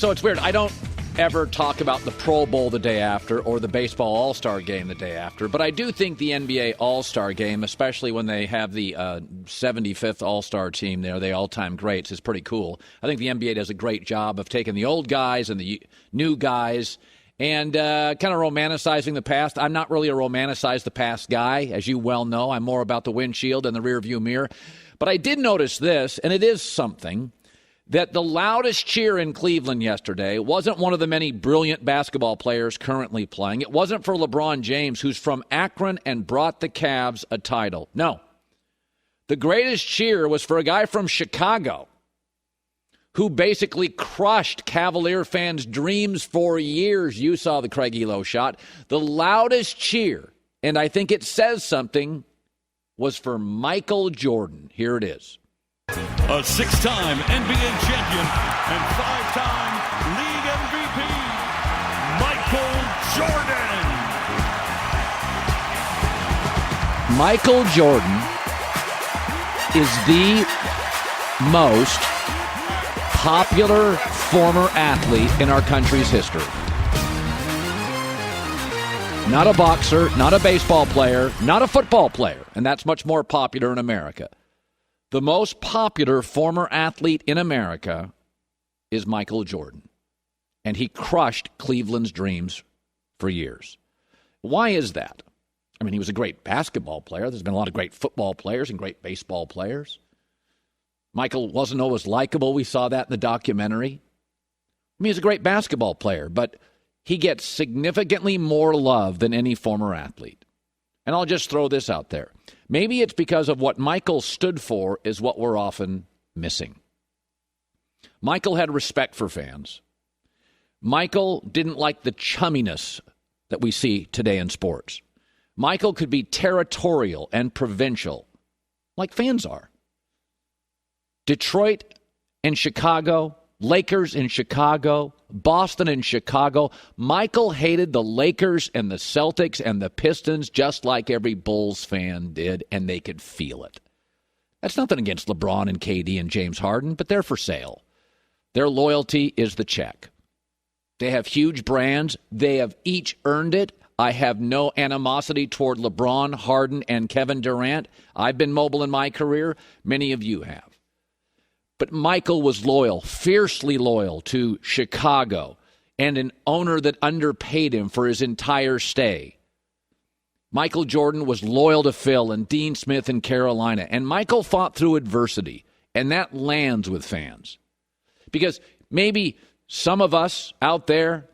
So it's weird. I don't ever talk about the Pro Bowl the day after or the baseball All-Star game the day after, but I do think the NBA All-Star game, especially when they have the 75th All-Star team there, the all-time greats, is pretty cool. I think the NBA does a great job of taking the old guys and the new guys and kind of romanticizing the past. I'm not really a romanticize the past guy, as you well know. I'm more about the windshield and the rearview mirror. But I did notice this, and it is something, that the loudest cheer in Cleveland yesterday wasn't one of the many brilliant basketball players currently playing. It wasn't for LeBron James, who's from Akron and brought the Cavs a title. No. The greatest cheer was for a guy from Chicago who basically crushed Cavalier fans' dreams for years. You saw the Craig Elo shot. The loudest cheer, and I think it says something, was for Michael Jordan. Here it is. A six-time NBA champion and five-time league MVP, Michael Jordan. Michael Jordan is the most popular former athlete in our country's history. Not a boxer, not a baseball player, not a football player, and that's much more popular in America. The most popular former athlete in America is Michael Jordan, and he crushed Cleveland's dreams for years. Why is that? I mean, he was a great basketball player. There's been a lot of great football players and great baseball players. Michael wasn't always likable. We saw that in the documentary. I mean, he's a great basketball player, but he gets significantly more love than any former athlete. And I'll just throw this out there. Maybe it's because of what Michael stood for is what we're often missing. Michael had respect for fans. Michael didn't like the chumminess that we see today in sports. Michael could be territorial and provincial, like fans are. Detroit and Chicago, Lakers in Chicago, Boston and Chicago. Michael hated the Lakers and the Celtics and the Pistons just like every Bulls fan did, and they could feel it. That's nothing against LeBron and KD and James Harden, but they're for sale. Their loyalty is the check. They have huge brands. They have each earned it. I have no animosity toward LeBron, Harden, and Kevin Durant. I've been mobile in my career. Many of you have. But Michael was loyal, fiercely loyal to Chicago, and an owner that underpaid him for his entire stay. Michael Jordan was loyal to Phil and Dean Smith in Carolina, and Michael fought through adversity, and that lands with fans. Because maybe some of us out there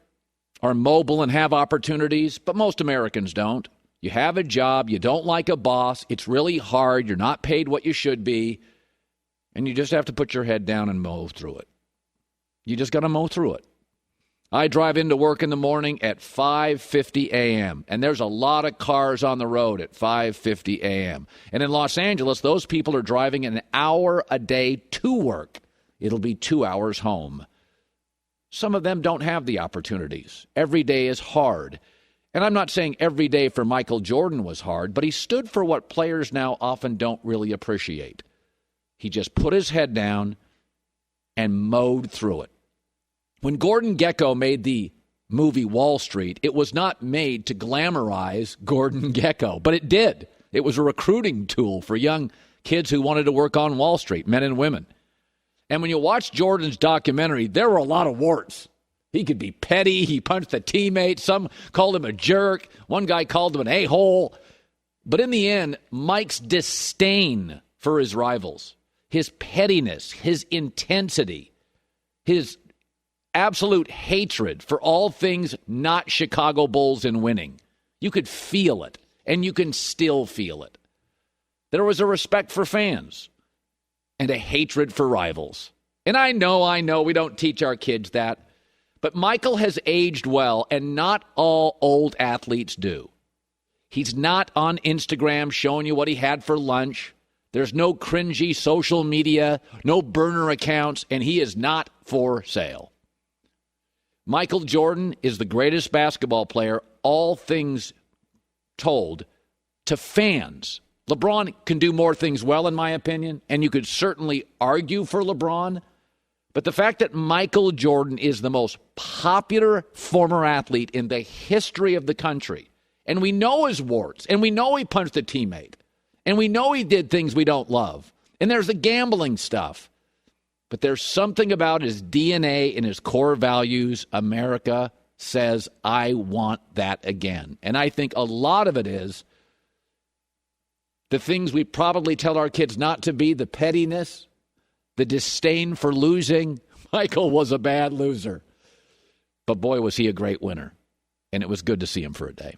are mobile and have opportunities, but most Americans don't. You have a job, you don't like a boss, it's really hard, you're not paid what you should be, and you just have to put your head down and mow through it. You just got to mow through it. I drive into work in the morning at 5:50 a.m., and there's a lot of cars on the road at 5:50 a.m. And in Los Angeles, those people are driving an hour a day to work. It'll be 2 hours home. Some of them don't have the opportunities. Every day is hard. And I'm not saying every day for Michael Jordan was hard, but he stood for what players now often don't really appreciate. He just put his head down and mowed through it. When Gordon Gekko made the movie Wall Street, it was not made to glamorize Gordon Gekko, but it did. It was a recruiting tool for young kids who wanted to work on Wall Street, men and women. And when you watch Jordan's documentary, there were a lot of warts. He could be petty. He punched a teammate. Some called him a jerk. One guy called him an a-hole. But in the end, Mike's disdain for his rivals, his pettiness, his intensity, his absolute hatred for all things not Chicago Bulls and winning. You could feel it, and you can still feel it. There was a respect for fans and a hatred for rivals. And I know, we don't teach our kids that. But Michael has aged well, and not all old athletes do. He's not on Instagram showing you what he had for lunch. There's no cringy social media, no burner accounts, and he is not for sale. Michael Jordan is the greatest basketball player, all things told, to fans. LeBron can do more things well, in my opinion, and you could certainly argue for LeBron, But the fact that Michael Jordan is the most popular former athlete in the history of the country, and we know his warts, and we know he punched a teammate, and we know he did things we don't love, and there's the gambling stuff. But there's something about his DNA and his core values. America says, I want that again. And I think a lot of it is the things we probably tell our kids not to be, the pettiness, the disdain for losing. Michael was a bad loser. But boy, was he a great winner. And it was good to see him for a day.